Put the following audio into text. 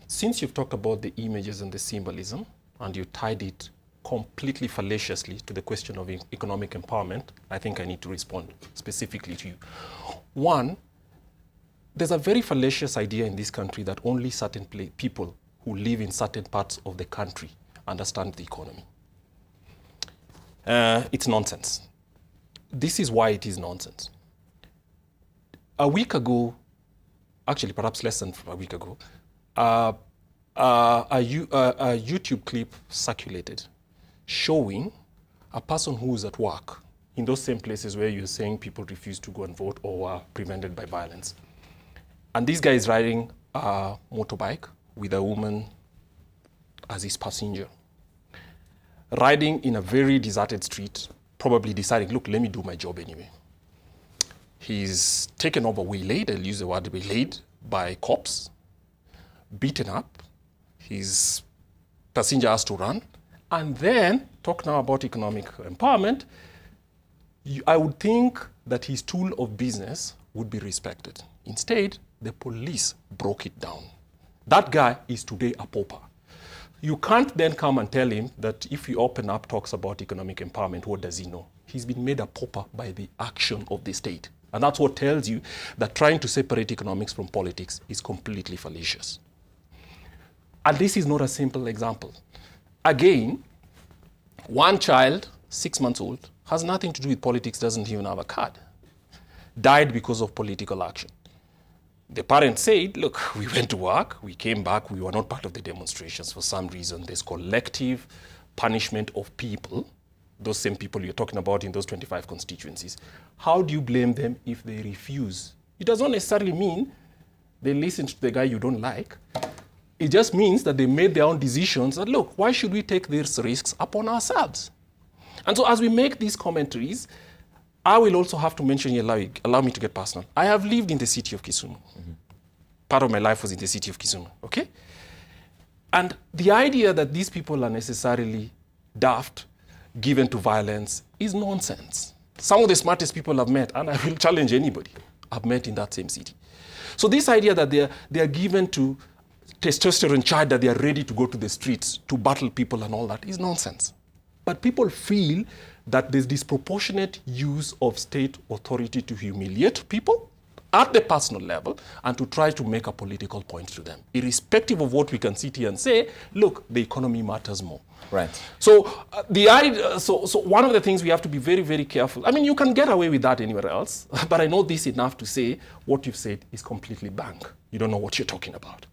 Since you've talked about the images and the symbolism, and you tied it completely fallaciously to the question of economic empowerment, I think I need to respond specifically to you. One, there's a very fallacious idea in this country that only certain people who live in certain parts of the country understand the economy. It's nonsense. This is why it is nonsense. A week ago, actually perhaps less than a week ago, a YouTube clip circulated showing a person who is at work in those same places where you're saying people refuse to go and vote or are prevented by violence. And this guy is riding a motorbike with a woman as his passenger, riding in a very deserted street, probably deciding, look, let me do my job anyway. He's taken over, waylaid, I'll use the word waylaid, by cops, beaten up. His passenger has to run. And then, talk now about economic empowerment, I would think that his tool of business would be respected. Instead, the police broke it down. That guy is today a pauper. You can't then come and tell him that if he open up talks about economic empowerment, what does he know? He's been made a pauper by the action of the state. And that's what tells you that trying to separate economics from politics is completely fallacious. And this is not a simple example. Again, one child, 6 months old, has nothing to do with politics, doesn't even have a card, died because of political action. The parents said, look, we went to work, we came back, we were not part of the demonstrations for some reason. There's collective punishment of people, those same people you're talking about in those 25 constituencies. How do you blame them if they refuse? It does not necessarily mean they listen to the guy you don't like. It just means that they made their own decisions that, look, why should we take these risks upon ourselves? And so as we make these commentaries, I will also have to mention, allow me to get personal. I have lived in the city of Kisumu. Mm-hmm. Part of my life was in the city of Kisumu, okay? And the idea that these people are necessarily daft, given to violence, is nonsense. Some of the smartest people I've met, and I will challenge anybody, I've met in that same city. So this idea that they are given to testosterone charge, that they are ready to go to the streets to battle people and all that, is nonsense. But people feel that there's disproportionate use of state authority to humiliate people at the personal level and to try to make a political point to them, irrespective of what we can sit here and say, look, the economy matters more. Right. So so one of the things we have to be very, very careful. I mean, you can get away with that anywhere else, but I know this enough to say what you've said is completely blank. You don't know what you're talking about.